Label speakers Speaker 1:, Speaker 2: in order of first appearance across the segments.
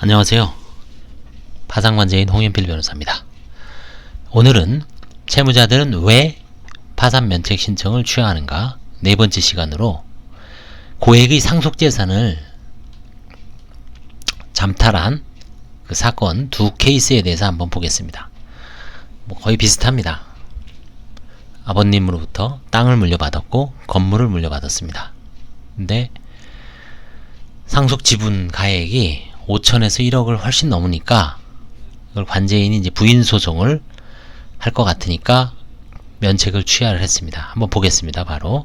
Speaker 1: 안녕하세요. 파산관제인 홍현필 변호사입니다. 오늘은 채무자들은 왜 파산면책 신청을 취하하는가 네 번째 시간으로 고액의 상속재산을 잠탈한 그 사건 두 케이스에 대해서 한번 보겠습니다. 거의 비슷합니다. 아버님으로부터 땅을 물려받았고 건물을 물려받았습니다. 근데 상속 지분 가액이 5천에서 1억을 훨씬 넘으니까 이걸 관제인이 이제 부인 소송을 할 것 같으니까 면책을 취하를 했습니다. 한번 보겠습니다. 바로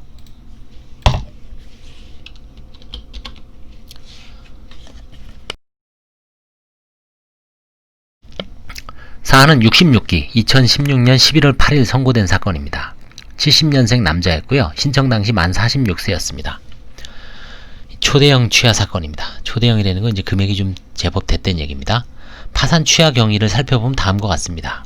Speaker 1: 사안은 66기 2016년 11월 8일 선고된 사건입니다. 70년생 남자였고요. 신청 당시 만 46세였습니다. 초대형 취하 사건입니다. 초대형이라는 건 이제 금액이 좀 제법 됐다는 얘기입니다. 파산 취하 경위를 살펴보면 다음과 같습니다.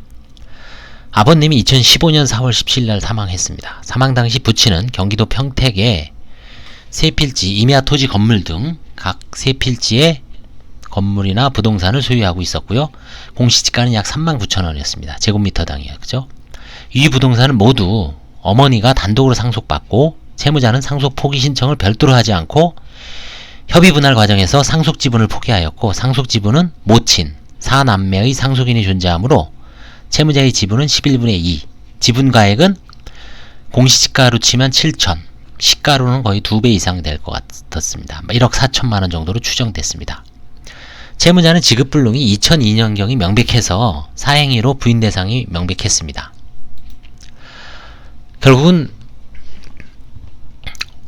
Speaker 1: 아버님이 2015년 4월 17일 날 사망했습니다. 사망 당시 부친은 경기도 평택에 세 필지, 임야 토지 건물 등 각 세 필지의 건물이나 부동산을 소유하고 있었고요. 공시지가는 약 39,000원이었습니다. 제곱미터당이요. 그죠? 이 부동산은 모두 어머니가 단독으로 상속받고 채무자는 상속 포기 신청을 별도로 하지 않고 협의 분할 과정에서 상속 지분을 포기하였고 상속 지분은 모친, 사남매의 상속인이 존재하므로 채무자의 지분은 11분의 2, 지분 가액은 공시지가로 치면 7천, 시가로는 거의 2배 이상 될 것 같았습니다. 1억 4천만 원 정도로 추정됐습니다. 채무자는 지급불능이 2002년경이 명백해서 사행위로 부인 대상이 명백했습니다. 결국은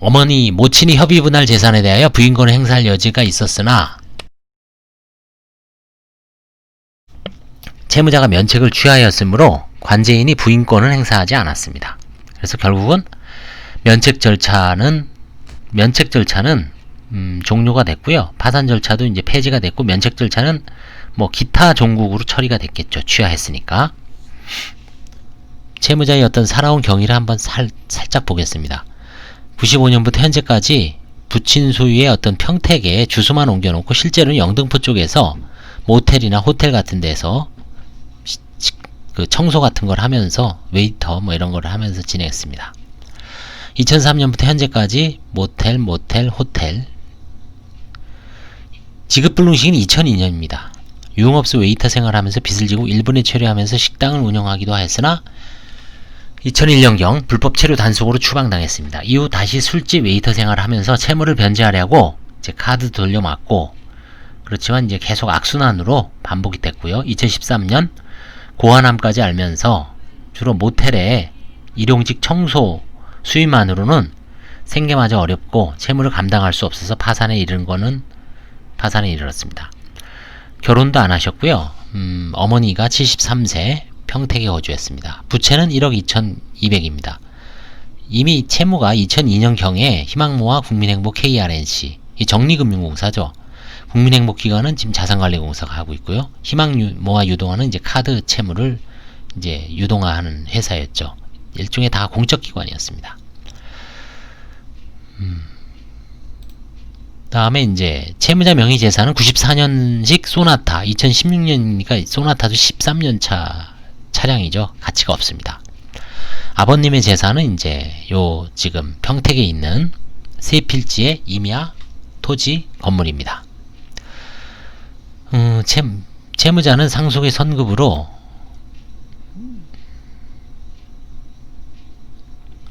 Speaker 1: 어머니, 모친이 협의분할 재산에 대하여 부인권을 행사할 여지가 있었으나 채무자가 면책을 취하였으므로 관제인이 부인권을 행사하지 않았습니다. 그래서 결국은 면책 절차는 종료가 됐고요. 파산 절차도 이제 폐지가 됐고 면책 절차는 뭐 기타 종국으로 처리가 됐겠죠. 취하했으니까. 채무자의 어떤 살아온 경위를 한번 살짝 보겠습니다. 95년부터 현재까지 부친 소유의 어떤 평택에 주소만 옮겨놓고 실제로는 영등포 쪽에서 모텔이나 호텔 같은 데서 그 청소 같은 걸 하면서 웨이터 뭐 이런 걸 하면서 지냈습니다. 2003년부터 현재까지 모텔, 호텔. 지급불능 시기는 2002년입니다. 유흥업소 웨이터 생활하면서 빚을 지고 일본에 체류하면서 식당을 운영하기도 하였으나 2001년경 불법 체류 단속으로 추방당했습니다. 이후 다시 술집 웨이터 생활을 하면서 채무를 변제하려고 이제 카드 돌려막고 그렇지만 이제 계속 악순환으로 반복이 됐고요. 2013년 고아남까지 알면서 주로 모텔에 일용직 청소 수입만으로는 생계마저 어렵고 채무를 감당할 수 없어서 파산에 이르렀습니다. 결혼도 안 하셨고요. 어머니가 73세 평택에 거주했습니다. 부채는 1억 2,200입니다. 이미 채무가 2002년경에 희망모아 국민행복 KRNC, 이 정리금융공사죠. 국민행복기관은 지금 자산관리공사가 하고 있고요. 희망모아 유동화는 이제 카드 채무를 이제 유동화하는 회사였죠. 일종의 다 공적기관이었습니다. 다음에 이제 채무자 명의 재산은 94년식 소나타, 2016년이니까 소나타도 13년차 차량이죠. 가치가 없습니다. 아버님의 재산은 이제 요 지금 평택에 있는 세 필지의 임야 토지 건물입니다. 채무자는 상속의 선급으로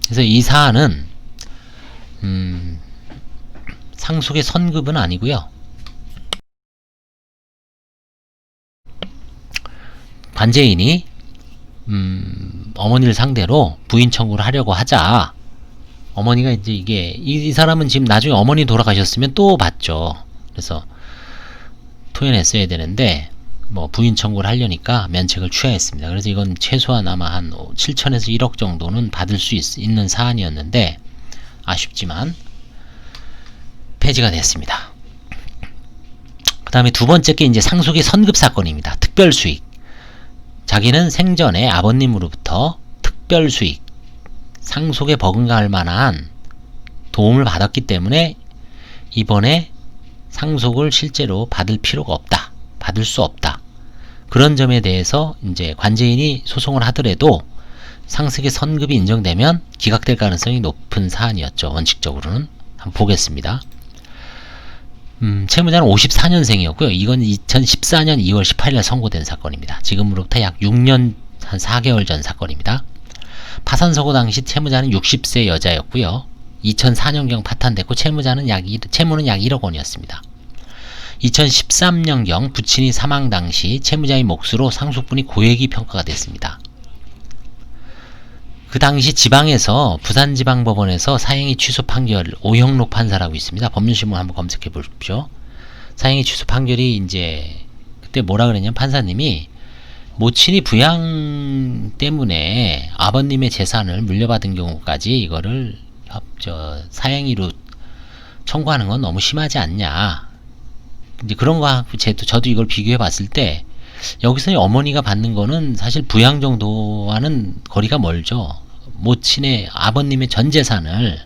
Speaker 1: 그래서 이 사안은 상속의 선급은 아니고요. 관제인이 어머니를 상대로 부인 청구를 하려고 하자 어머니가 이제 이 사람은 지금 나중에 어머니 돌아가셨으면 또 받죠. 그래서 토해냈어야 되는데 뭐 부인 청구를 하려니까 면책을 취하했습니다. 그래서 이건 최소한 아마 한 7천에서 1억 정도는 받을 수 있는 사안이었는데 아쉽지만 폐지가 됐습니다. 그 다음에 두 번째 게 이제 상속의 선급 사건입니다. 특별수익. 자기는 생전에 아버님으로부터 특별수익, 상속에 버금갈 만한 도움을 받았기 때문에 이번에 상속을 실제로 받을 필요가 없다. 받을 수 없다. 그런 점에 대해서 이제 관제인이 소송을 하더라도 상습의 선급이 인정되면 기각될 가능성이 높은 사안이었죠. 원칙적으로는. 한번 보겠습니다. 채무자는 54년생이었고요. 이건 2014년 2월 18일 선고된 사건입니다. 지금으로부터 약 6년 한 4개월 전 사건입니다. 파산 선고 당시 채무자는 60세 여자였고요. 2004년경 파탄됐고 채무는 약 1억 원이었습니다. 2013년경 부친이 사망 당시 채무자의 몫으로 상속분이 고액이 평가가 됐습니다. 그 당시 지방에서 부산지방법원에서 사형이 취소 판결 오형록 판사라고 있습니다. 법률신문 한번 검색해 보십시오. 사형이 취소 판결이 이제 그때 뭐라 그랬냐면 판사님이 모친이 부양 때문에 아버님의 재산을 물려받은 경우까지 이거를 사형이로 청구하는 건 너무 심하지 않냐. 이제 그런 거 저도 이걸 비교해 봤을 때 여기서 어머니가 받는 거는 사실 부양 정도와는 거리가 멀죠. 모친의 아버님의 전 재산을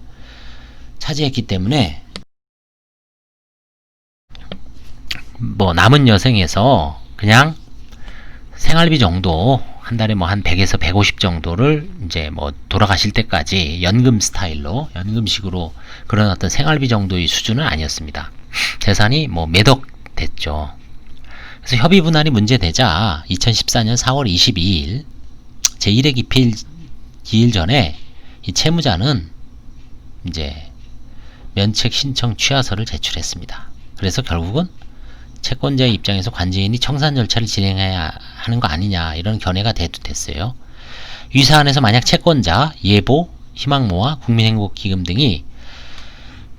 Speaker 1: 차지했기 때문에 뭐 남은 여생에서 그냥 생활비 정도 한 달에 뭐 한 100에서 150 정도를 이제 뭐 돌아가실 때까지 연금 스타일로 연금식으로 그런 어떤 생활비 정도의 수준은 아니었습니다. 재산이 뭐 매덕 됐죠. 그래서 협의 분할이 문제되자 2014년 4월 22일 제1회 기일 전에 이 채무자는 이제 면책 신청 취하서를 제출했습니다. 그래서 결국은 채권자의 입장에서 관제인이 청산 절차를 진행해야 하는 거 아니냐 이런 견해가 됐어요. 이 사안에서 만약 채권자, 예보, 희망모아, 국민행복기금 등이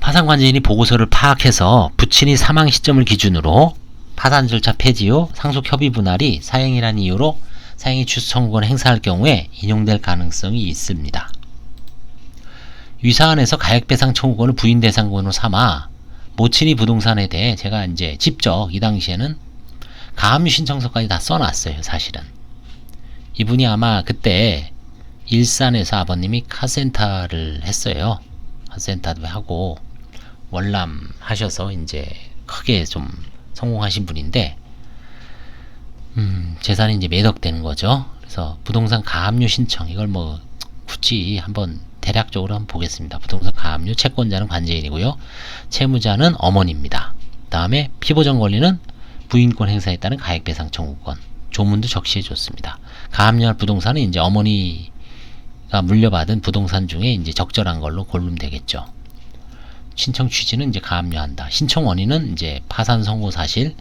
Speaker 1: 파산관제인이 보고서를 파악해서 부친이 사망 시점을 기준으로 파산 절차 폐지 후 상속 협의 분할이 사형이라는 이유로 사형이 취소 청구권을 행사할 경우에 인용될 가능성이 있습니다. 이 사안에서 가액배상 청구권을 부인 대상권으로 삼아 모친이 부동산에 대해 제가 이제 직접 이 당시에는 가압류 신청서까지 다 써놨어요. 사실은 이분이 아마 그때 일산에서 아버님이 카센터를 했어요. 카센터도 하고 월남 하셔서 이제 크게 좀 성공하신 분인데 재산이 이제 매덕되는 거죠. 그래서 부동산 가압류 신청 이걸 뭐 굳이 한번 대략적으로 한번 보겠습니다. 부동산 가압류 채권자는 관제인이고요. 채무자는 어머니입니다. 다음에 피보전 권리는 부인권 행사에 따른 가액배상 청구권. 조문도 적시해 줬습니다. 가압류할 부동산은 이제 어머니가 물려받은 부동산 중에 이제 적절한 걸로 고르면 되겠죠. 신청 취지는 이제 가압류한다. 신청 원인은 이제 파산 선고 사실,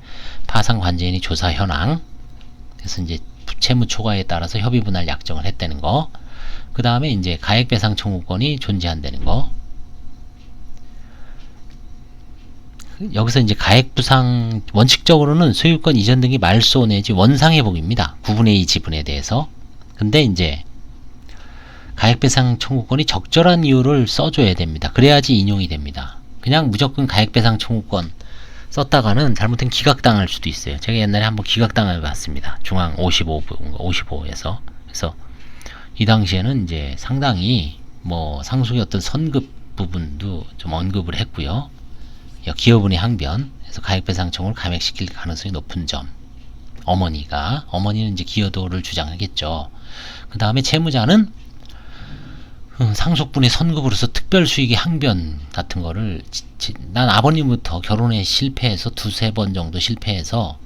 Speaker 1: 파산 관제인이 조사 현황. 그래서 이제 채무 초과에 따라서 협의 분할 약정을 했다는 거. 그 다음에 이제 가액배상 청구권이 존재한다는 거. 여기서 이제 가액부상 원칙적으로는 소유권 이전 등기 말소 내지 원상회복입니다. 9분의 2 지분에 대해서. 근데 이제 가액배상 청구권이 적절한 이유를 써줘야 됩니다. 그래야지 인용이 됩니다. 그냥 무조건 가액배상 청구권 썼다가는 잘못된 기각당할 수도 있어요. 제가 옛날에 한번 기각당해 봤습니다. 중앙 55에서. 그래서 이 당시에는 이제 상당히 뭐 상속의 어떤 선급 부분도 좀 언급을 했고요. 기여분의 항변, 그래서 가액배상 청구를 감액시킬 가능성이 높은 점. 어머니는 이제 기여도를 주장하겠죠. 그 다음에 채무자는 상속분의 선급으로서 특별수익의 항변 같은 거를 난 아버님부터 결혼에 실패해서 두세 번 정도 실패해서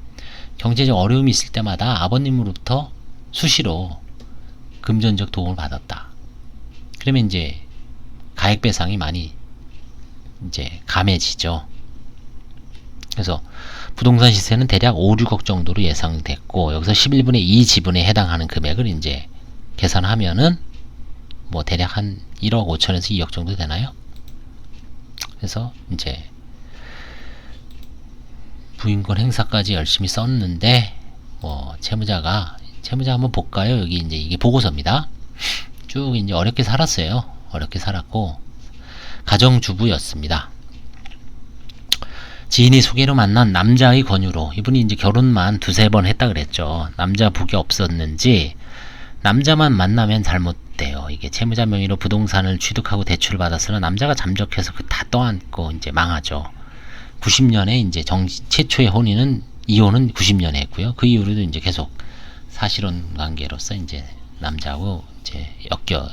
Speaker 1: 경제적 어려움이 있을 때마다 아버님으로부터 수시로 금전적 도움을 받았다. 그러면 이제 가액배상이 많이 이제 감해지죠. 그래서 부동산 시세는 대략 5, 6억 정도로 예상됐고 여기서 11분의 2 지분에 해당하는 금액을 이제 계산하면은 뭐 대략 한 1억 5천에서 2억 정도 되나요? 그래서 이제 부인권 행사까지 열심히 썼는데 뭐 채무자 한번 볼까요? 여기 이제 이게 보고서입니다. 쭉 이제 어렵게 살았어요. 어렵게 살았고 가정주부였습니다. 지인이 소개로 만난 남자의 권유로 이분이 이제 결혼만 두세 번 했다 그랬죠. 남자 복이 없었는지 남자만 만나면 잘못돼요. 이게 채무자 명의로 부동산을 취득하고 대출을 받았으나 남자가 잠적해서 그 다 떠안고 이제 망하죠. 90년에 이제 최초의 혼인은 이혼은 90년에 했고요. 그 이후로도 이제 계속 사실혼 관계로서 이제 남자하고 이제 엮여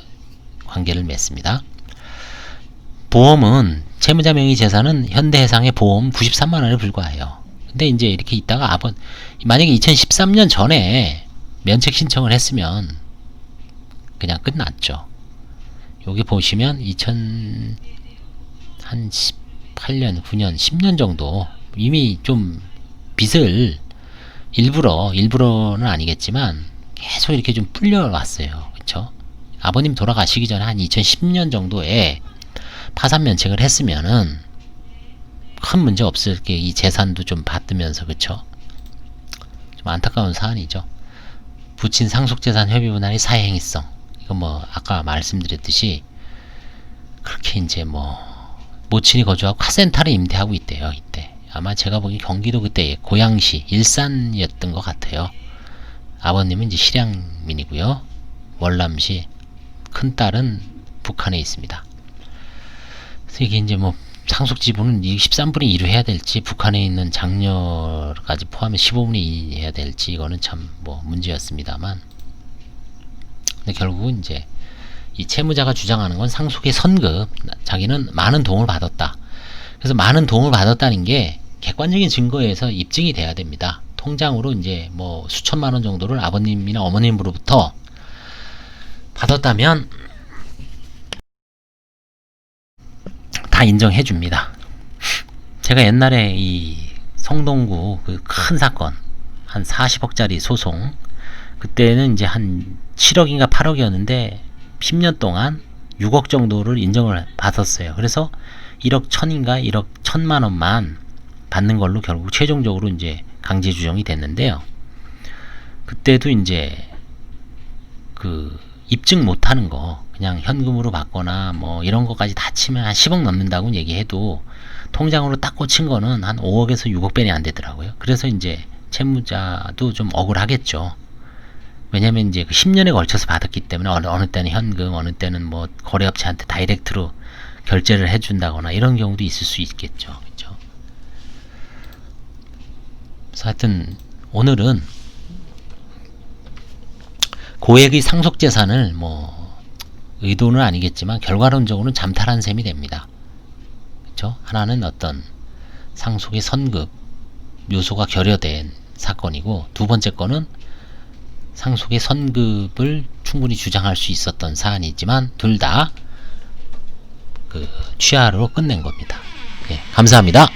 Speaker 1: 관계를 맺습니다. 보험은 채무자 명의 재산은 현대해상의 보험 93만 원에 불과해요. 근데 이제 이렇게 있다가 만약에 2013년 전에 면책 신청을 했으면 그냥 끝났죠. 여기 보시면 2018년, 9년, 10년 정도 이미 좀 빚을 일부러는 아니겠지만 계속 이렇게 좀 불려왔어요. 그쵸? 아버님 돌아가시기 전에 한 2010년 정도에 파산 면책을 했으면은 큰 문제 없을 게 이 재산도 좀 받으면서 그쵸? 좀 안타까운 사안이죠. 부친 상속재산 협의 분할의 사회행위성. 이건 뭐 아까 말씀드렸듯이 그렇게 이제 뭐 모친이 거주하고 카센터를 임대하고 있대요. 이때 아마 제가 보기 경기도 그때 고양시 일산이었던 것 같아요. 아버님은 이제 실향민이고요. 월남시, 큰딸은 북한에 있습니다. 그래서 이게 이제 뭐 상속 지분은 13분의 1로 해야 될지 북한에 있는 장녀까지 포함해 15분의 2 해야 될지 이거는 참 뭐 문제였습니다만, 근데 결국은 이제 이 채무자가 주장하는 건 상속의 선급, 자기는 많은 도움을 받았다. 그래서 많은 도움을 받았다는 게 객관적인 증거에서 입증이 돼야 됩니다. 통장으로 이제 뭐 수천만 원 정도를 아버님이나 어머님으로부터 받았다면 다 인정해 줍니다. 제가 옛날에 이 성동구 그 큰 사건 한 40억짜리 소송, 그때는 이제 한 7억인가 8억이었는데 10년 동안 6억 정도를 인정을 받았어요. 그래서 1억 1000인가 1억 1000만 원만 받는 걸로 결국 최종적으로 이제 강제 규정이 됐는데요. 그때도 이제 그 입증 못하는 거 그냥 현금으로 받거나 뭐 이런 거까지 다 치면 한 10억 넘는다고 얘기해도 통장으로 딱 꽂힌 거는 한 5억에서 6억 배는 안 되더라고요. 그래서 이제 채무자도 좀 억울하겠죠. 왜냐면 이제 그 10년에 걸쳐서 받았기 때문에 어느 때는 현금, 어느 때는 뭐 거래업체한테 다이렉트로 결제를 해준다거나 이런 경우도 있을 수 있겠죠. 그렇죠? 그래서 하여튼 오늘은 고액의 상속재산을 뭐 의도는 아니겠지만 결과론적으로는 잠탈한 셈이 됩니다. 그렇죠? 하나는 어떤 상속의 선급 요소가 결여된 사건이고, 두 번째 거는 상속의 선급을 충분히 주장할 수 있었던 사안이지만 둘 다 그 취하로 끝낸 겁니다. 예, 감사합니다.